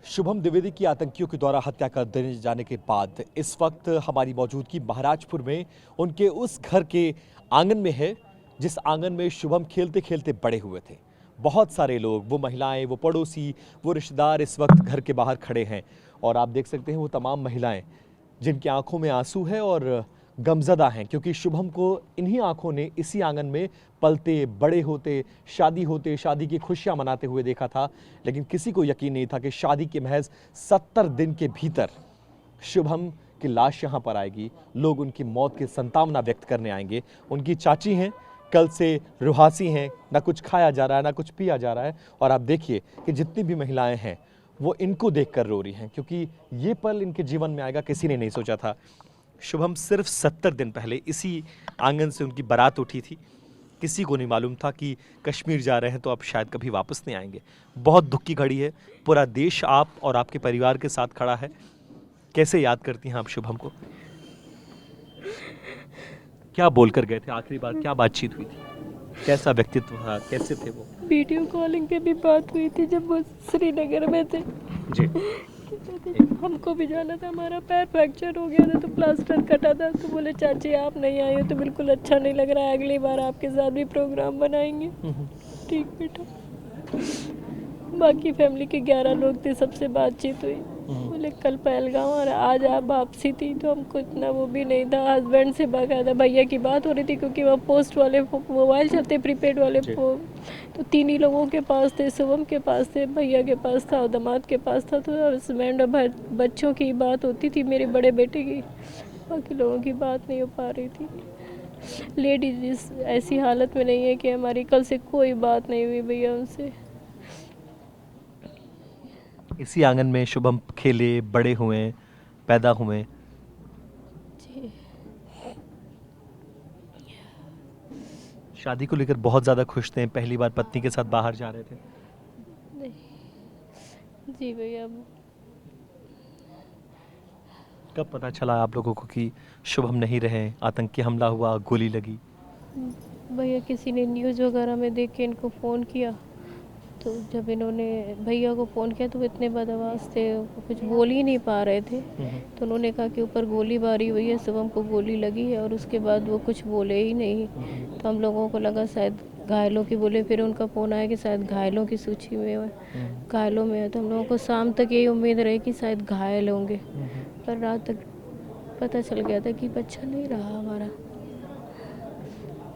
शुभम द्विवेदी की आतंकियों के द्वारा हत्या कर दिए जाने के बाद इस वक्त हमारी मौजूदगी महाराजपुर में उनके उस घर के आंगन में है जिस आंगन में शुभम खेलते खेलते बड़े हुए थे। बहुत सारे लोग, वो महिलाएं, वो पड़ोसी, वो रिश्तेदार इस वक्त घर के बाहर खड़े हैं और आप देख सकते हैं वो तमाम महिलाएं जिनकी आंखों में आंसू है और गमजदा हैं, क्योंकि शुभम को इन्हीं आंखों ने इसी आंगन में पलते बड़े होते, शादी की खुशियां मनाते हुए देखा था। लेकिन किसी को यकीन नहीं था कि शादी के महज 70 दिन के भीतर शुभम की लाश यहां पर आएगी। लोग उनकी मौत की संतावना व्यक्त करने आएंगे। उनकी चाची हैं, कल से रुहासी हैं, ना कुछ खाया जा रहा है ना कुछ पिया जा रहा है। और आप देखिए कि जितनी भी महिलाएं हैं वो इनको देखकर रो रही हैं, क्योंकि ये पल इनके जीवन में आएगा किसी ने नहीं सोचा था। शुभम सिर्फ 70 दिन पहले इसी आंगन से उनकी बारात उठी थी। किसी को नहीं मालूम था कि कश्मीर जा रहे हैं तो अब शायद कभी वापस नहीं आएंगे। बहुत दुख की घड़ी है। पूरा देश आप और आपके परिवार के साथ खड़ा है। कैसे याद करती हैं आप शुभम को? क्या बोलकर गए थे आखिरी बार? क्या बातचीत हुई थी? कैसा व्यक्तित्व था? कैसे थे वो? वीडियो कॉलिंग पे भी बात हुई थी जब वो श्रीनगर में थे जी। हमको भी जाना था, हमारा पैर फ्रैक्चर हो गया था तो प्लास्टर कटा था, तो बोले चाची आप नहीं आए हो तो बिल्कुल अच्छा नहीं लग रहा है, अगली बार आपके साथ भी प्रोग्राम बनाएंगे। ठीक बेटा। बाकी फैमिली के 11 लोग थे, सबसे बातचीत हुई। बोले कल पहलगाम और आज आप वापसी थी तो हमको इतना वो भी नहीं था। हस्बैंड से बाकायदा भैया की बात हो रही थी, क्योंकि वह पोस्ट वाले मोबाइल चलते, प्रीपेड वाले तो 3 ही लोगों के पास थे। शुभम के पास थे, भैया के पास था और दामाद के पास था। तो हस्बैंड और बच्चों की बात होती थी, मेरे बड़े बेटे की। बाकी लोगों की बात नहीं हो पा रही थी। लेडीज ऐसी हालत में नहीं है कि हमारी कल से कोई बात नहीं हुई भैया उनसे। इसी आंगन में शुभम खेले, बड़े हुए, पैदा हुए। जी। शादी को लेकर बहुत ज़्यादा खुश थे। पहली बार पत्नी के साथ बाहर जा रहे थे। नहीं। जी भैया। कब पता चला आप लोगों को कि शुभम नहीं रहे? आतंकी हमला हुआ, गोली लगी। भैया किसी ने न्यूज़ वगैरह में देख के इनको फ़ोन किया, तो जब इन्होंने भैया को फ़ोन किया तो वो इतने बदमाश थे, वो कुछ बोल ही नहीं पा रहे थे। तो उन्होंने कहा कि ऊपर गोलीबारी हुई है, शुभम को गोली लगी है, और उसके बाद वो कुछ बोले ही नहीं। तो हम लोगों को लगा शायद घायलों की बोले, फिर उनका फ़ोन आया कि शायद घायलों की सूची में है, घायलों में है। तो हम लोगों को शाम तक यही उम्मीद रही कि शायद घायल होंगे, पर रात तक पता चल गया था कि बच्चा नहीं रहा हमारा।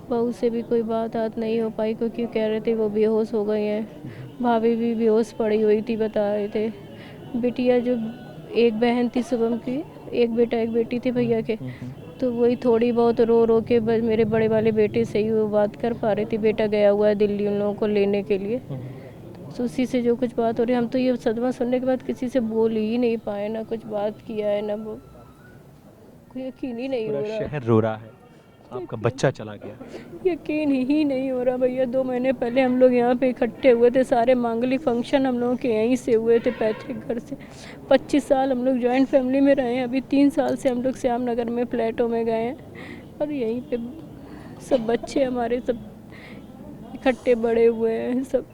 बहू से भी कोई बात नहीं हो पाई, क्योंकि कह रहे थे वो बेहोश हो गए हैं। भाभी भी बेहोश पड़ी हुई थी, बता रहे थे। बिटिया जो एक बहन थी शुभम की, एक बेटा एक बेटी थी भैया के, तो वही थोड़ी बहुत रो रो के बस मेरे बड़े वाले बेटे से ही वो बात कर पा रही थी। बेटा गया हुआ है दिल्ली उन लोगों को लेने के लिए, तो उसी से जो कुछ बात हो रही है। हम तो ये सदमा सुनने के बाद किसी से बोल ही नहीं पाए, ना कुछ बात किया है, ना वो यकीन ही नहीं हो रहा। शहर रो रहा है, आपका बच्चा चला गया। यकीन ही नहीं हो रहा भैया। 2 महीने पहले हम लोग यहाँ पे इकट्ठे हुए थे, सारे मांगलिक फंक्शन हम लोगों के यहीं से हुए थे, पैतृक घर से। 25 साल हम लोग जॉइंट फैमिली में रहे हैं। अभी 3 साल से हम लोग श्याम नगर में फ्लैटों में गए हैं, और यहीं पे सब बच्चे हमारे सब इकट्ठे बड़े हुए हैं। सब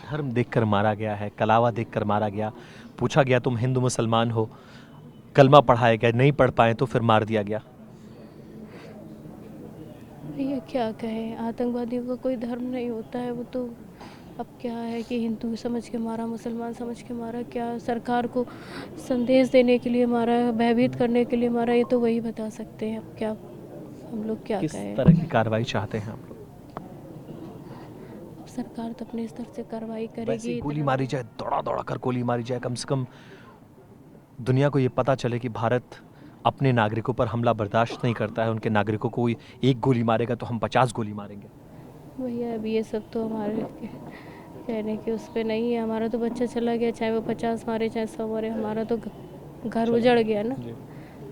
धर्म देखकर मारा गया है, कलावा देखकर मारा गया। पूछा गया तुम हिंदू मुसलमान हो, कलमा पढ़ाया गया, नहीं पढ़ पाए तो फिर मार दिया गया। भैया क्या कहें, आतंकवादियों का कोई धर्म नहीं होता है। वो तो अब क्या है कि हिंदू समझ के मारा, मुसलमान समझ के मारा, क्या सरकार को संदेश देने के लिए मारा, भयभीत करने के लिए मारा, ये तो वही बता सकते हैं। अब क्या हम लोग क्या किस कहें। तरह की कार्रवाई चाहते हैं आप लोग? अब सरकार तो अपने स्तर से कार्रवाई वैसे करेगी। गोली मारी जाए, दौड़ा दौड़ा कर गोली मारी जाए, कम से कम दुनिया को ये पता चले कि भारत अपने नागरिकों पर हमला बर्दाश्त नहीं करता है। उनके नागरिकों को कोई एक गोली मारेगा तो हम 50 गोली मारेंगे। भैया अब ये सब तो हमारे कहने के उस पर नहीं है। हमारा तो बच्चा चला गया, चाहे वो 50 मारे चाहे 100 मारे, हमारा तो घर उजड़ गया ना।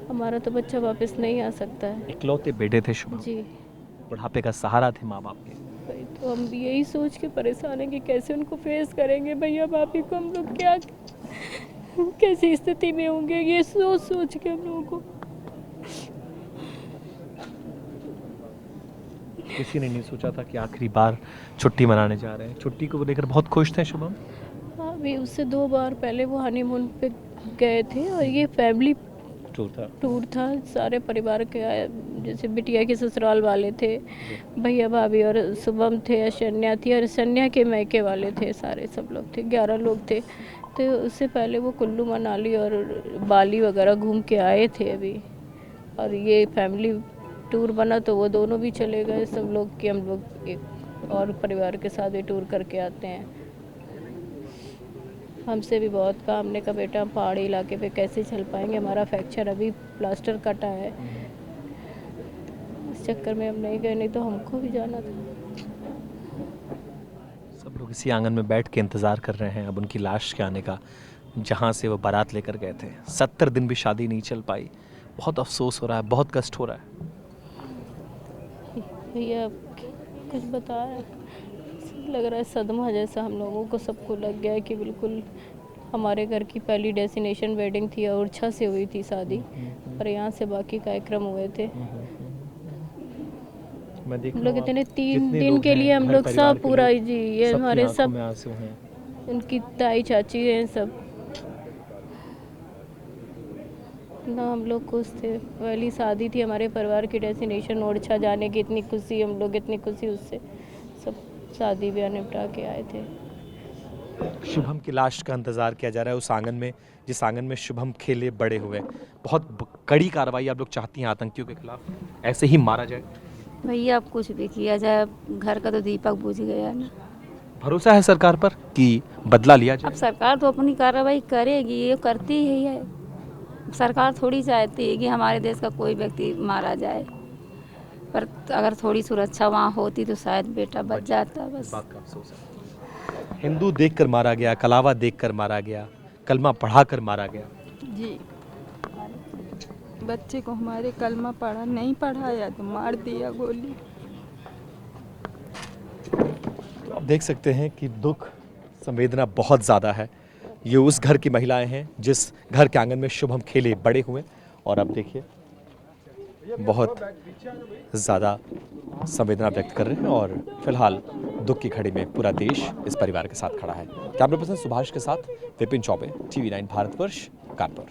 हमारा तो बच्चा वापस नहीं आ सकता है। इकलौते बेटे थे शुभम, जी। बुढ़ापे का सहारा थे माँ बाप के। भाई तो हम भी यही सोच के परेशान हैं कि कैसे उनको फेस करेंगे भैया भाभी को। हम लोग क्या कैसी स्थिति में होंगे, ये सोच सोच के हम लोगों को। किसी ने नहीं सोचा था कि आखिरी बार छुट्टी मनाने जा रहे हैं। छुट्टी को लेकर बहुत खुश थे शुभम। हाँ अभी उससे 2 बार पहले वो हनीमून पे गए थे और ये फैमिली टूर था। सारे परिवार के आए, जैसे बिटिया के ससुराल वाले थे, भैया भाभी और शुभम थे, अशन्या थी और अशन्या के मैके वाले थे, सारे सब लोग थे, 11 लोग थे। तो उससे पहले वो कुल्लू मनाली और बाली वगैरह घूम के आए थे अभी, और ये फैमिली टूर बना तो वो दोनों भी चले गए सब लोग कि हम लोग एक और परिवार के साथ भी टूर करके आते हैं। हमसे भी बहुत कहा, हमने कहा बेटा हम पहाड़ी इलाके पे कैसे चल पाएंगे, हमारा फ्रैक्चर अभी प्लास्टर कटा है, इस चक्कर में हम नहीं गए, नहीं तो हमको भी जाना था। सब लोग इसी आंगन में बैठ के इंतज़ार कर रहे हैं अब उनकी लाश के आने का, जहाँ से वो बारात लेकर गए थे। 70 दिन भी शादी नहीं चल पाई। बहुत अफसोस हो रहा है, बहुत कष्ट हो रहा है। भैया कुछ बता रहे, लग रहा है सदमा जैसा हम लोगों को सबको लग गया है कि बिल्कुल हमारे घर की पहली डेस्टिनेशन वेडिंग थी और ओरछा से हुई थी शादी, और यहाँ से बाकी कार्यक्रम हुए थे। हम लोग इतने 3 दिन के लिए हम लोग सब पूरा जी, ये हमारे सब उनकी ताई चाची हैं सब ना, हम लोग खुश थे। पहली शादी थी हमारे परिवार की डेस्टिनेशन ओरछा जाने की, इतनी खुशी, हम लोग इतनी खुशी उससे सब शादी ब्याह निपटा के आए थे। शुभम की लाश का इंतजार किया जा रहा है उस आंगन में जिस आंगन में शुभम खेले बड़े हुए। बहुत कड़ी कार्रवाई आप लोग चाहती हैं आतंकियों के खिलाफ, ऐसे ही मारा जाए? भैया अब कुछ भी किया जाए, घर का तो दीपक बुझ गया ना। भरोसा है सरकार पर कि बदला लिया अब जाए? सरकार तो अपनी कार्रवाई करेगी, ये करती ही है। सरकार थोड़ी चाहती है कि हमारे देश का कोई व्यक्ति मारा जाए, पर अगर थोड़ी सुरक्षा वहाँ होती तो शायद बेटा बच जाता। बस बात का अफसोस है। हिंदू देखकर मारा गया, कलावा देखकर मारा गया, कलमा पढ़ाकर मारा गया। जी, बच्चे को हमारे कलमा पढ़ा नहीं पढ़ाया तो मार दिया गोली। तो आप देख सकते हैं कि दुख, संवेदना बहुत ज़्यादा है। ये उस घर की महिलाएं हैं जिस घर के आंगन में शुभम खेले बड़े हुए, और अब देखिए बहुत ज़्यादा संवेदना व्यक्त कर रहे हैं, और फिलहाल दुख की घड़ी में पूरा देश इस परिवार के साथ खड़ा है। कैमरा पर्सन सुभाष के साथ विपिन चौबे, TV9 भारतवर्ष, कानपुर।